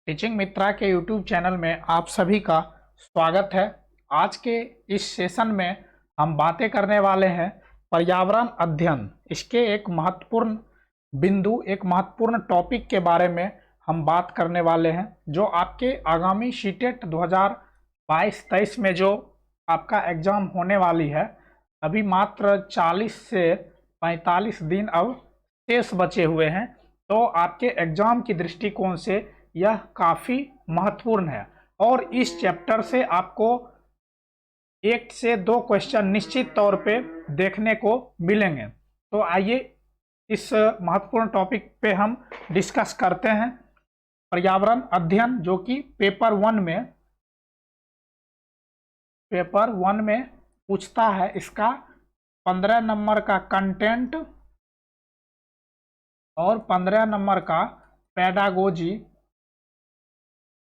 Teaching मित्रा के YouTube channel में आप सभी का स्वागत है। आज के इस सेशन में हम बातें करने वाले हैं पर्यावरण अध्ययन। इसके एक महत्वपूर्ण बिंदु, एक महत्वपूर्ण टॉपिक के बारे में हम बात करने वाले हैं, जो आपके आगामी सीटेट 2022-23 में जो आपका एग्ज़ाम होने वाली है। अभी मात्र 40 से 45 दिन अब शेष बचे हुए हैं, तो आपके एग्ज़ाम की दृष्टिकोण से यह काफ़ी महत्वपूर्ण है और इस चैप्टर से आपको 1 से 2 क्वेश्चन निश्चित तौर पे देखने को मिलेंगे। तो आइए इस महत्वपूर्ण टॉपिक पे हम डिस्कस करते हैं। पर्यावरण अध्ययन, जो कि पेपर 1 में पूछता है। इसका 15 नंबर का कंटेंट और 15 नंबर का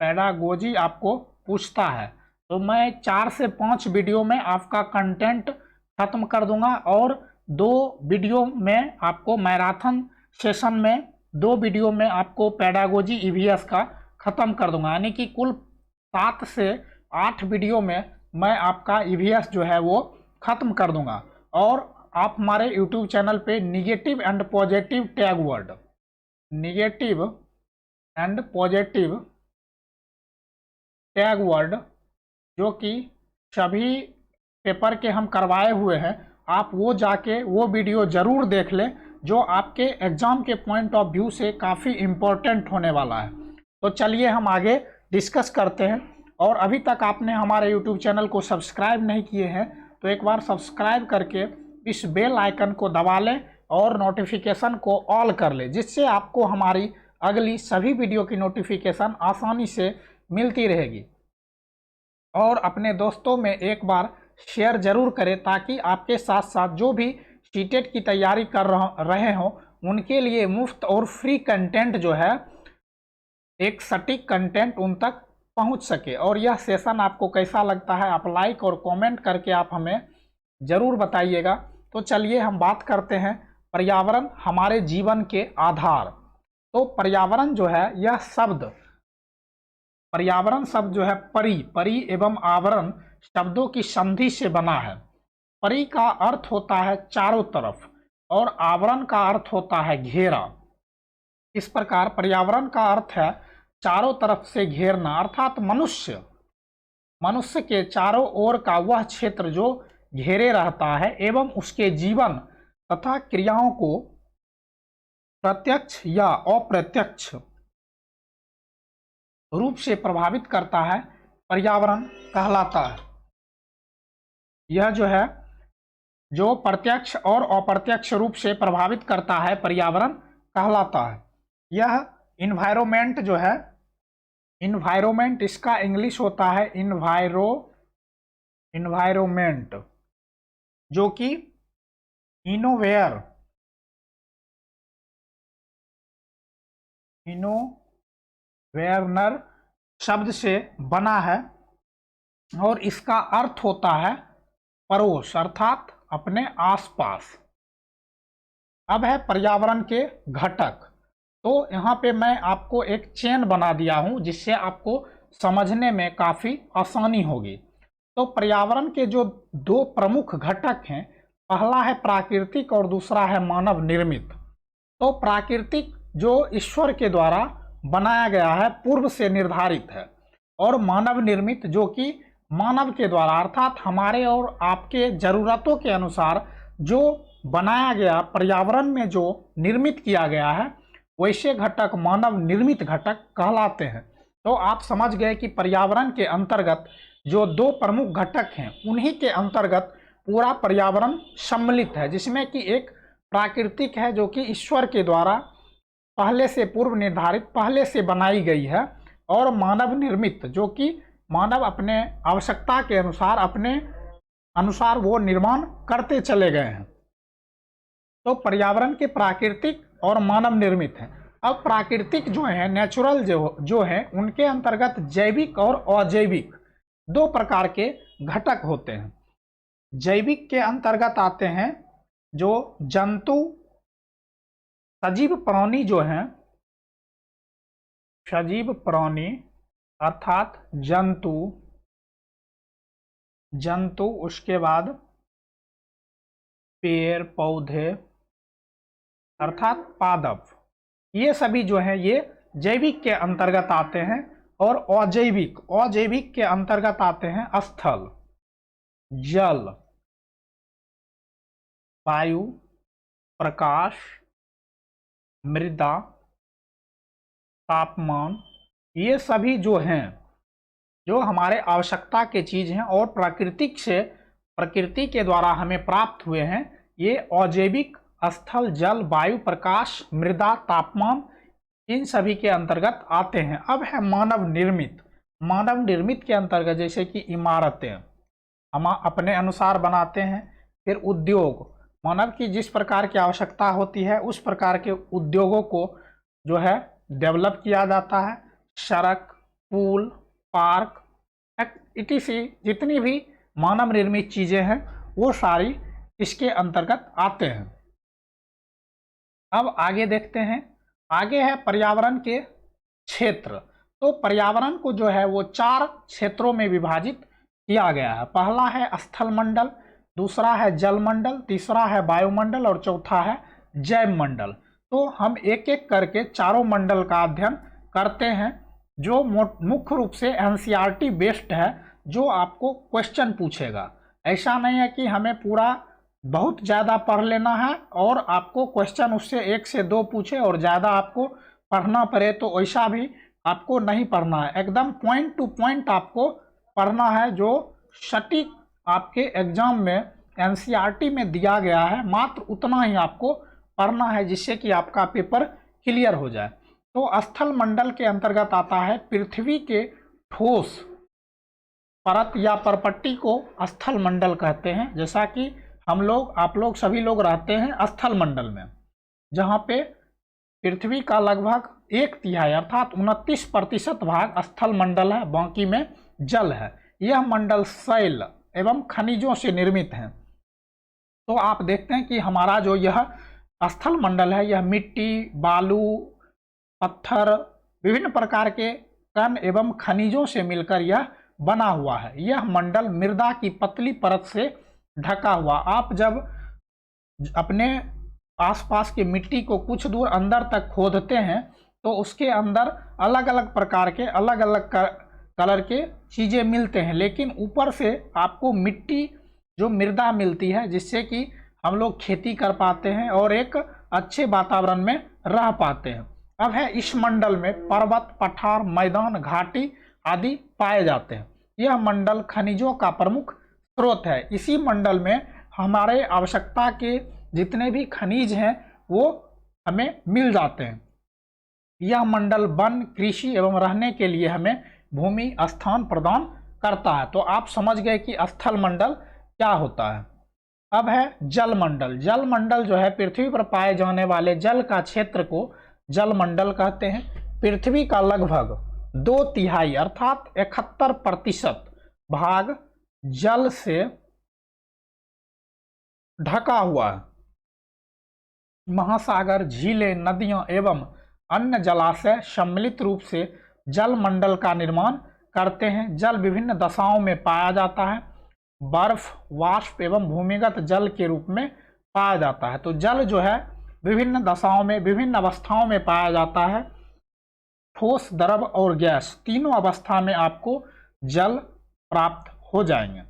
पैडागोजी आपको पूछता है। तो मैं 4 से 5 वीडियो में आपका कंटेंट खत्म कर दूंगा और 2 वीडियो में आपको मैराथन सेशन में 2 वीडियो में आपको पैडागोजी ईवीएस का खत्म कर दूंगा। यानी कि कुल 7 से 8 वीडियो में मैं आपका ईवीएस जो है वो खत्म कर दूंगा। और आप हमारे यूट्यूब चैनल पे negative and positive tag word जो कि सभी पेपर के हम करवाए हुए हैं, आप वो जाके वो वीडियो ज़रूर देख लें, जो आपके एग्ज़ाम के पॉइंट ऑफ व्यू से काफ़ी इम्पोर्टेंट होने वाला है। तो चलिए हम आगे डिस्कस करते हैं। और अभी तक आपने हमारे यूट्यूब चैनल को सब्सक्राइब नहीं किए हैं तो एक बार सब्सक्राइब करके इस बेल आइकन को दबा लें और नोटिफिकेशन को ऑल कर लें, जिससे आपको हमारी अगली सभी वीडियो की नोटिफिकेशन आसानी से मिलती रहेगी। और अपने दोस्तों में एक बार शेयर जरूर करें, ताकि आपके साथ साथ जो भी सीटेट की तैयारी कर रहे हों उनके लिए मुफ्त और फ्री कंटेंट जो है, एक सटीक कंटेंट उन तक पहुंच सके। और यह सेशन आपको कैसा लगता है, आप लाइक और कमेंट करके आप हमें ज़रूर बताइएगा। तो चलिए हम बात करते हैं पर्यावरण हमारे जीवन के आधार। तो पर्यावरण जो है, यह पर्यावरण शब्द जो है परि एवं आवरण शब्दों की संधि से बना है। परि का अर्थ होता है चारों तरफ और आवरण का अर्थ होता है घेरा। इस प्रकार पर्यावरण का अर्थ है चारों तरफ से घेरना, अर्थात मनुष्य के चारों ओर का वह क्षेत्र जो घेरे रहता है एवं उसके जीवन तथा क्रियाओं को प्रत्यक्ष या अप्रत्यक्ष रूप से प्रभावित करता है, पर्यावरण कहलाता है। यह जो है, जो प्रत्यक्ष और अप्रत्यक्ष रूप से प्रभावित करता है, पर्यावरण कहलाता है। यह इन्वायरमेंट जो है, इन्वायरमेंट इसका इंग्लिश होता है इन्वायरमेंट, जो कि इनोवेरनर शब्द से बना है और इसका अर्थ होता है पड़ोस, अर्थात अपने आसपास। अब है पर्यावरण के घटक। तो यहाँ पे मैं आपको एक चेन बना दिया हूँ, जिससे आपको समझने में काफ़ी आसानी होगी। तो पर्यावरण के जो 2 प्रमुख घटक हैं, पहला है प्राकृतिक और दूसरा है मानव निर्मित। तो प्राकृतिक जो ईश्वर के द्वारा बनाया गया है, पूर्व से निर्धारित है, और मानव निर्मित जो कि मानव के द्वारा, अर्थात हमारे और आपके ज़रूरतों के अनुसार जो बनाया गया, पर्यावरण में जो निर्मित किया गया है, वैसे घटक मानव निर्मित घटक कहलाते हैं। तो आप समझ गए कि पर्यावरण के अंतर्गत जो 2 प्रमुख घटक हैं, उन्हीं के अंतर्गत पूरा पर्यावरण सम्मिलित है, जिसमें कि एक प्राकृतिक है जो कि ईश्वर के द्वारा पहले से पूर्व निर्धारित, पहले से बनाई गई है, और मानव निर्मित जो कि मानव अपने आवश्यकता के अनुसार, अपने अनुसार वो निर्माण करते चले गए हैं। तो पर्यावरण के प्राकृतिक और मानव निर्मित है। अब प्राकृतिक जो है, नेचुरल जो है, उनके अंतर्गत जैविक और अजैविक 2 प्रकार के घटक होते हैं। जैविक के अंतर्गत आते हैं जो जंतु, सजीव प्राणी जो हैं, सजीव प्राणी अर्थात जंतु, उसके बाद पेड़ पौधे अर्थात पादप, ये सभी जो है ये जैविक के अंतर्गत आते हैं। और अजैविक के अंतर्गत आते हैं स्थल, जल, वायु, प्रकाश, मृदा, तापमान, ये सभी जो हैं जो हमारे आवश्यकता के चीज हैं और प्रकृति के द्वारा हमें प्राप्त हुए हैं, ये अजैविक स्थल, जल, वायु, प्रकाश, मृदा, तापमान, इन सभी के अंतर्गत आते हैं। अब है मानव निर्मित के अंतर्गत जैसे कि इमारतें हम अपने अनुसार बनाते हैं। फिर उद्योग, मानव की जिस प्रकार की आवश्यकता होती है उस प्रकार के उद्योगों को जो है डेवलप किया जाता है। सड़क, पुल, पार्क, इटीसी जितनी भी मानव निर्मित चीजें हैं वो सारी इसके अंतर्गत आते हैं। अब आगे देखते हैं, आगे है पर्यावरण के क्षेत्र। तो पर्यावरण को जो है वो 4 क्षेत्रों में विभाजित किया गया है। पहला है स्थल मंडल, दूसरा है जल मंडल, तीसरा है वायुमंडल और चौथा है जैव मंडल। तो हम एक एक करके चारों मंडल का अध्ययन करते हैं, जो मुख्य रूप से एनसीईआरटी बेस्ड है, जो आपको क्वेश्चन पूछेगा। ऐसा नहीं है कि हमें पूरा बहुत ज़्यादा पढ़ लेना है और आपको क्वेश्चन उससे 1 से 2 पूछे और ज़्यादा आपको पढ़ना पड़े, तो ऐसा भी आपको नहीं पढ़ना है। एकदम पॉइंट टू पॉइंट आपको पढ़ना है, जो सटीक आपके एग्जाम में एनसीईआरटी में दिया गया है, मात्र उतना ही आपको पढ़ना है जिससे कि आपका पेपर क्लियर हो जाए। तो स्थल मंडल के अंतर्गत आता है पृथ्वी के ठोस परत या परपट्टी को स्थल मंडल कहते हैं। जैसा कि आप लोग सभी लोग रहते हैं स्थल मंडल में, जहाँ पे पृथ्वी का लगभग 1/3 अर्थात 29% भाग स्थल मंडल है, बाकी में जल है। यह मंडल शैल एवं खनिजों से निर्मित है। तो आप देखते हैं कि हमारा जो यह स्थल मंडल है, यह मिट्टी, बालू, पत्थर, विभिन्न प्रकार के कण एवं खनिजों से मिलकर यह बना हुआ है। यह मंडल मृदा की पतली परत से ढका हुआ। आप जब अपने आसपास की मिट्टी को कुछ दूर अंदर तक खोदते हैं तो उसके अंदर अलग अलग प्रकार के अलग अलग कलर के चीज़ें मिलते हैं, लेकिन ऊपर से आपको मिट्टी जो मृदा मिलती है, जिससे कि हम लोग खेती कर पाते हैं और एक अच्छे वातावरण में रह पाते हैं। अब है इस मंडल में पर्वत, पठार, मैदान, घाटी आदि पाए जाते हैं। यह मंडल खनिजों का प्रमुख स्रोत है। इसी मंडल में हमारे आवश्यकता के जितने भी खनिज हैं वो हमें मिल जाते हैं। यह मंडल वन, कृषि एवं रहने के लिए हमें भूमि स्थान प्रदान करता है। तो आप समझ गए कि स्थल मंडल क्या होता है। अब है जल मंडल। जल मंडल जो है पृथ्वी पर पाए जाने वाले जल का क्षेत्र को जल मंडल कहते हैं। पृथ्वी का लगभग 2/3 अर्थात 71% भाग जल से ढका हुआ है। महासागर, झीलें, नदियां एवं अन्य जलाशय सम्मिलित रूप से जल मंडल का निर्माण करते हैं। जल विभिन्न दशाओं में पाया जाता है। बर्फ, वाष्प एवं भूमिगत जल के रूप में पाया जाता है। तो जल जो है विभिन्न दशाओं में, विभिन्न अवस्थाओं में पाया जाता है। ठोस, द्रव और गैस तीनों अवस्था में आपको जल प्राप्त हो जाएंगे।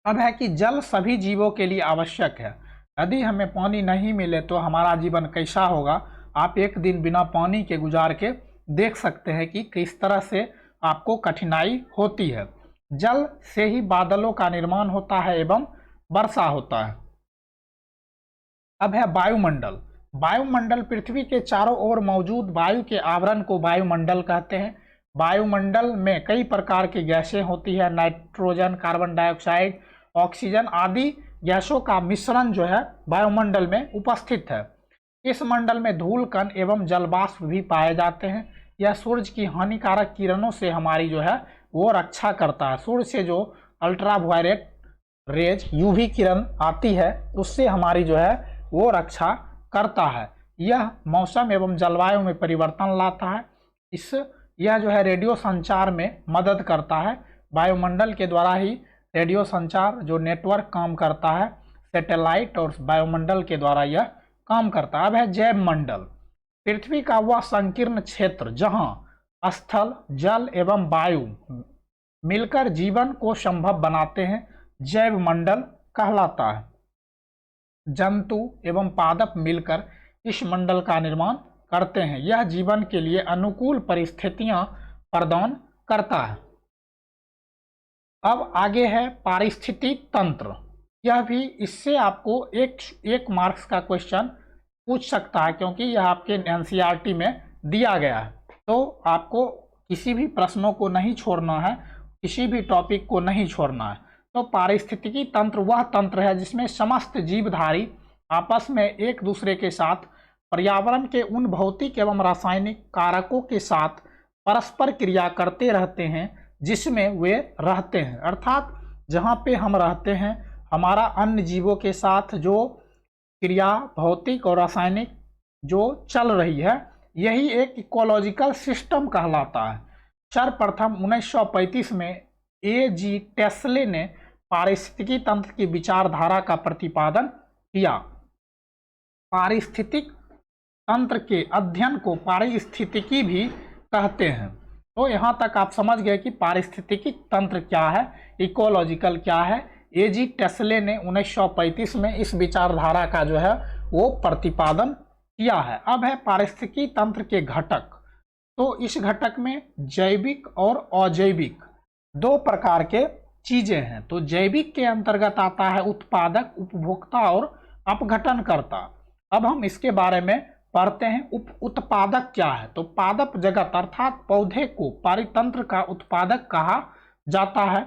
अब है कि जल सभी जीवों के लिए आवश्यक है। यदि हमें पानी नहीं मिले तो हमारा जीवन कैसा होगा। आप एक दिन बिना पानी के गुजार के देख सकते हैं कि किस तरह से आपको कठिनाई होती है। जल से ही बादलों का निर्माण होता है एवं वर्षा होता है। अब है वायुमंडल। वायुमंडल पृथ्वी के चारों ओर मौजूद वायु के आवरण को वायुमंडल कहते हैं। वायुमंडल में कई प्रकार की गैसें होती है। नाइट्रोजन, कार्बन डाइऑक्साइड, ऑक्सीजन आदि गैसों का मिश्रण जो है वायुमंडल में उपस्थित है। इस मंडल में धूल कण एवं जलवाष्प भी पाए जाते हैं। यह सूर्य की हानिकारक किरणों से हमारी जो है वो रक्षा करता है। सूर्य से जो अल्ट्रावायलेट रेज यूवी किरण आती है उससे हमारी जो है वो रक्षा करता है। यह मौसम एवं जलवायु में परिवर्तन लाता है। यह जो है रेडियो संचार में मदद करता है। वायुमंडल के द्वारा ही रेडियो संचार जो नेटवर्क काम करता है, सैटेलाइट और वायुमंडल के द्वारा यह काम करता है। अब है जैव मंडल। पृथ्वी का वह संकीर्ण क्षेत्र जहां स्थल, जल एवं वायु मिलकर जीवन को संभव बनाते हैं, जैव मंडल कहलाता है। जंतु एवं पादप मिलकर इस मंडल का निर्माण करते हैं। यह जीवन के लिए अनुकूल परिस्थितियां प्रदान करता है। अब आगे है पारिस्थितिक तंत्र। यह भी, इससे आपको एक मार्क्स का क्वेश्चन पूछ सकता है, क्योंकि यह आपके एनसीईआरटी में दिया गया है। तो आपको किसी भी प्रश्नों को नहीं छोड़ना है, किसी भी टॉपिक को नहीं छोड़ना है। तो पारिस्थितिकी तंत्र वह तंत्र है जिसमें समस्त जीवधारी आपस में एक दूसरे के साथ पर्यावरण के उन भौतिक एवं रासायनिक कारकों के साथ परस्पर क्रिया करते रहते हैं जिसमें वे रहते हैं। अर्थात जहाँ पे हम रहते हैं, हमारा अन्य जीवों के साथ जो क्रिया भौतिक और रासायनिक जो चल रही है, यही एक इकोलॉजिकल सिस्टम कहलाता है। सर्वप्रथम 1935 में A.G. टेस्ले ने पारिस्थितिकी तंत्र की विचारधारा का प्रतिपादन किया। पारिस्थितिक तंत्र के अध्ययन को पारिस्थितिकी भी कहते हैं। तो यहाँ तक आप समझ गए कि पारिस्थितिकी तंत्र क्या है, इकोलॉजिकल क्या है। A.G. टेस्ले ने 1935 में इस विचारधारा का जो है वो प्रतिपादन किया है। अब है पारिस्थितिकी तंत्र के घटक। तो इस घटक में जैविक और अजैविक दो प्रकार के चीजें हैं। तो जैविक के अंतर्गत आता है उत्पादक, उपभोक्ता और अपघटनकर्ता। अब हम इसके बारे में पढ़ते हैं। उत्पादक क्या है? तो पादप जगत अर्थात पौधे को पारितंत्र का उत्पादक कहा जाता है।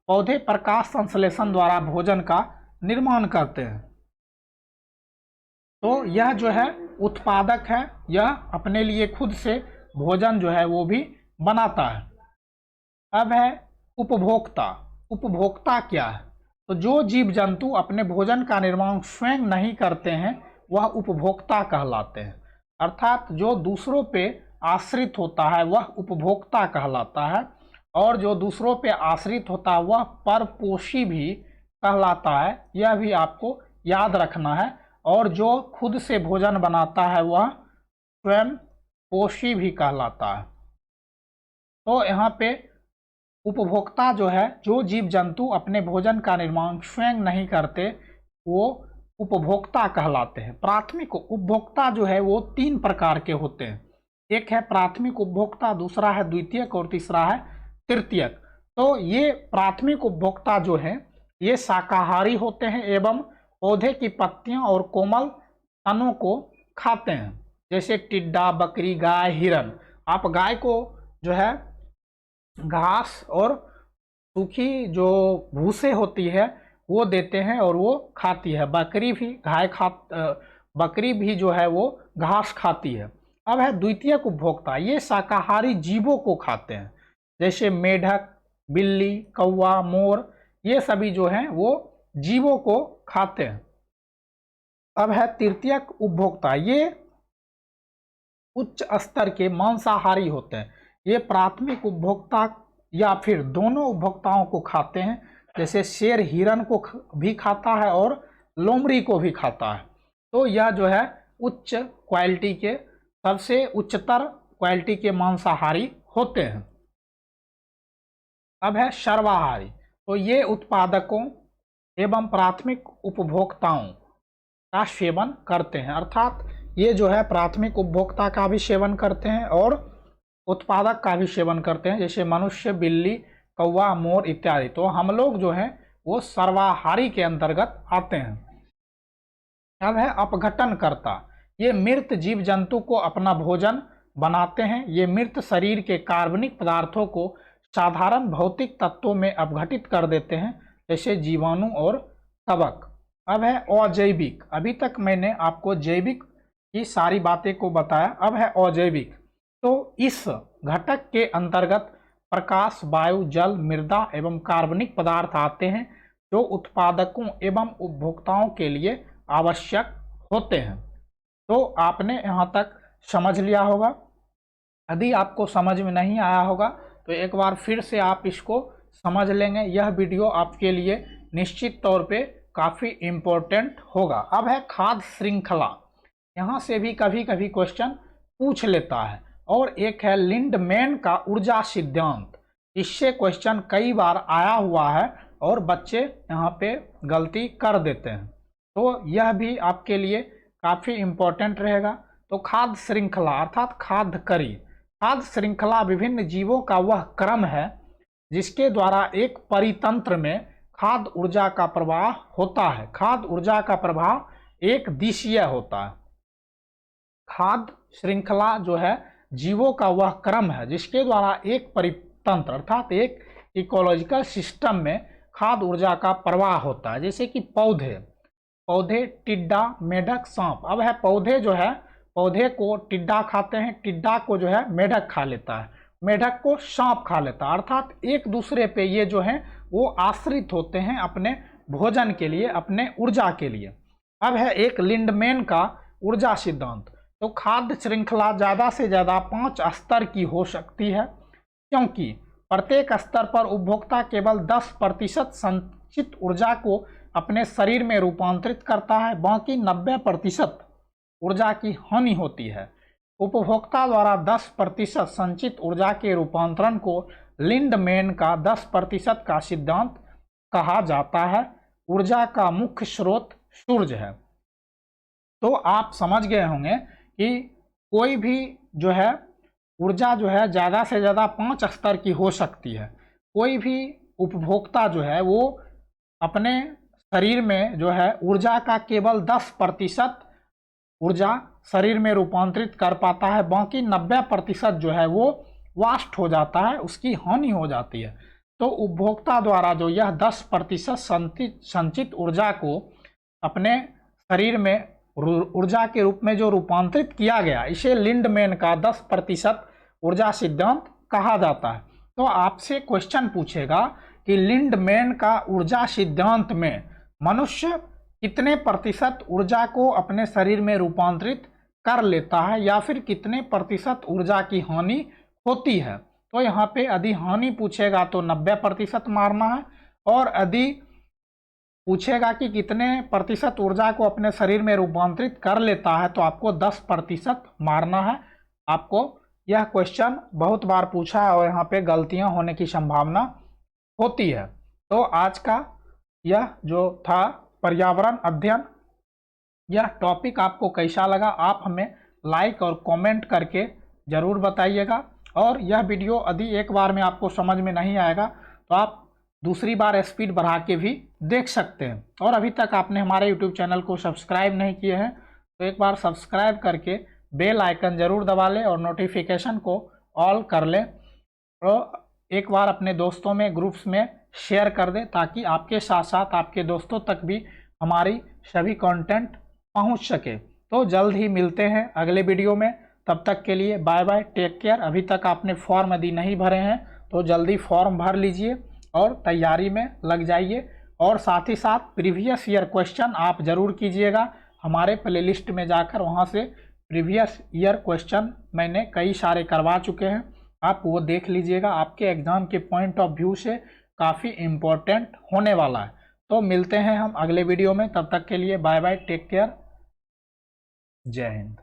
पौधे प्रकाश संश्लेषण द्वारा भोजन का निर्माण करते हैं। तो यह जो है उत्पादक है, यह अपने लिए खुद से भोजन जो है वो भी बनाता है। अब है उपभोक्ता। उपभोक्ता क्या है? तो जो जीव जंतु अपने भोजन का निर्माण स्वयं नहीं करते हैं वह उपभोक्ता कहलाते हैं। अर्थात जो दूसरों पे आश्रित होता है वह उपभोक्ता कहलाता है, और जो दूसरों पे आश्रित होता है वह परपोषी भी कहलाता है। यह भी आपको याद रखना है। और जो खुद से भोजन बनाता है वह स्वयं पोषी भी कहलाता है। तो यहाँ पे उपभोक्ता जो है, जो जीव जंतु अपने भोजन का निर्माण स्वयं नहीं करते वो उपभोक्ता कहलाते हैं। प्राथमिक उपभोक्ता जो है वो तीन प्रकार के होते हैं। एक है प्राथमिक उपभोक्ता, दूसरा है द्वितीयक और तीसरा है तृतीयक। तो ये प्राथमिक उपभोक्ता जो है ये शाकाहारी होते हैं एवं पौधे की पत्तियां और कोमल तनों को खाते हैं, जैसे टिड्डा, बकरी, गाय, हिरन। आप गाय को जो है घास और सूखी जो भूसे होती है वो देते हैं और वो खाती है। बकरी भी जो है वो घास खाती है। अब है द्वितीयक उपभोक्ता। ये शाकाहारी जीवों को खाते हैं, जैसे मेढक, बिल्ली, कौवा, मोर, ये सभी जो हैं वो जीवों को खाते हैं। अब है तृतीयक उपभोक्ता। ये उच्च स्तर के मांसाहारी होते हैं। ये प्राथमिक उपभोक्ता या फिर दोनों उपभोक्ताओं को खाते हैं, जैसे शेर हिरन को भी खाता है और लोमड़ी को भी खाता है। तो यह जो है उच्च क्वालिटी के, सबसे उच्चतर क्वालिटी के मांसाहारी होते हैं। अब है सर्वाहारी। तो ये उत्पादकों एवं प्राथमिक उपभोक्ताओं का सेवन करते हैं। अर्थात ये जो है प्राथमिक उपभोक्ता का भी सेवन करते हैं और उत्पादक का भी सेवन करते हैं, जैसे मनुष्य, बिल्ली, कौवा, मोर इत्यादि। तो हम लोग जो हैं वो सर्वाहारी के अंतर्गत आते हैं। अब है अपघटनकर्ता। ये मृत जीव जंतु को अपना भोजन बनाते हैं। ये मृत शरीर के कार्बनिक पदार्थों को साधारण भौतिक तत्वों में अपघटित कर देते हैं, जैसे जीवाणु और कवक। अब है अजैविक। अभी तक मैंने आपको जैविक की सारी बातें को बताया। अब है अजैविक। तो इस घटक के अंतर्गत प्रकाश, वायु, जल, मृदा एवं कार्बनिक पदार्थ आते हैं जो उत्पादकों एवं उपभोक्ताओं के लिए आवश्यक होते हैं। तो आपने यहाँ तक समझ लिया होगा। यदि आपको समझ में नहीं आया होगा तो एक बार फिर से आप इसको समझ लेंगे। यह वीडियो आपके लिए निश्चित तौर पे काफ़ी इम्पोर्टेंट होगा। अब है खाद्य श्रृंखला, यहाँ से भी कभी कभी क्वेश्चन पूछ लेता है। और एक है लिंडमैन का ऊर्जा सिद्धांत, इससे क्वेश्चन कई बार आया हुआ है और बच्चे यहाँ पे गलती कर देते हैं, तो यह भी आपके लिए काफ़ी इम्पोर्टेंट रहेगा। तो खाद्य श्रृंखला अर्थात खाद्य करी, खाद्य श्रृंखला विभिन्न जीवों का वह क्रम है जिसके द्वारा एक परितंत्र में खाद्य ऊर्जा का प्रवाह होता है। खाद्य ऊर्जा का प्रवाह एक दिशीय होता है। खाद्य श्रृंखला जो है जीवों का वह क्रम है जिसके द्वारा एक परितंत्र अर्थात एक इकोलॉजिकल सिस्टम में खाद्य ऊर्जा का प्रवाह होता है। जैसे कि पौधे टिड्डा, मेढक, सांप। अब है पौधे जो है, पौधे को टिड्डा खाते हैं, टिड्डा को जो है मेढक खा लेता है, मेढक को सांप खा लेता है। अर्थात एक दूसरे पे ये जो है वो आश्रित होते हैं अपने भोजन के लिए, अपने ऊर्जा के लिए। अब है एक लिंडमैन का ऊर्जा सिद्धांत। तो खाद्य श्रृंखला ज़्यादा से ज़्यादा 5 स्तर की हो सकती है, क्योंकि प्रत्येक स्तर पर उपभोक्ता केवल 10% संचित ऊर्जा को अपने शरीर में रूपांतरित करता है, बाकी 90% ऊर्जा की हानि होती है। उपभोक्ता द्वारा 10% संचित ऊर्जा के रूपांतरण को लिंडमैन का 10% का सिद्धांत कहा जाता है। ऊर्जा का मुख्य स्रोत सूर्य है। तो आप समझ गए होंगे कि कोई भी जो है ऊर्जा जो है ज़्यादा से ज़्यादा 5 स्तर की हो सकती है। कोई भी उपभोक्ता जो है वो अपने शरीर में जो है ऊर्जा का केवल 10% ऊर्जा शरीर में रूपांतरित कर पाता है, बाकी 90% जो है वो वास्ट हो जाता है, उसकी हानि हो जाती है। तो उपभोक्ता द्वारा जो यह 10% संचित ऊर्जा को अपने शरीर में ऊर्जा के रूप में जो रूपांतरित किया गया, इसे लिंडमैन का 10% ऊर्जा सिद्धांत कहा जाता है। तो आपसे क्वेश्चन पूछेगा कि लिंडमैन का ऊर्जा सिद्धांत में मनुष्य कितने प्रतिशत ऊर्जा को अपने शरीर में रूपांतरित कर लेता है या फिर कितने प्रतिशत ऊर्जा की हानि होती है। तो यहाँ पे यदि हानि पूछेगा तो 90% मारना है, और यदि पूछेगा कि कितने प्रतिशत ऊर्जा को अपने शरीर में रूपांतरित कर लेता है तो आपको 10% मारना है। आपको यह क्वेश्चन बहुत बार पूछा है और यहाँ पे गलतियाँ होने की संभावना होती है। तो आज का यह जो था पर्यावरण अध्ययन, यह टॉपिक आपको कैसा लगा आप हमें लाइक और कमेंट करके ज़रूर बताइएगा। और यह वीडियो यदि एक बार में आपको समझ में नहीं आएगा तो आप दूसरी बार स्पीड बढ़ा के भी देख सकते हैं। और अभी तक आपने हमारे यूट्यूब चैनल को सब्सक्राइब नहीं किए हैं तो एक बार सब्सक्राइब करके बेल आइकन ज़रूर दबा लें और नोटिफिकेशन को ऑल कर लें। तो एक बार अपने दोस्तों में, ग्रुप्स में शेयर कर दें ताकि आपके साथ साथ आपके दोस्तों तक भी हमारी सभी कंटेंट पहुंच सके। तो जल्द ही मिलते हैं अगले वीडियो में, तब तक के लिए बाय बाय, टेक केयर। अभी तक आपने फॉर्म यदि नहीं भरे हैं तो जल्दी फॉर्म भर लीजिए और तैयारी में लग जाइए। और साथ ही साथ प्रीवियस ईयर क्वेश्चन आप ज़रूर कीजिएगा हमारे प्लेलिस्ट में जाकर, वहाँ से प्रीवियस ईयर क्वेश्चन मैंने कई सारे करवा चुके हैं, आप वो देख लीजिएगा। आपके एग्ज़ाम के पॉइंट ऑफ व्यू से काफ़ी इम्पोर्टेंट होने वाला है। तो मिलते हैं हम अगले वीडियो में, तब तक के लिए बाय बाय, टेक केयर, जय हिंद।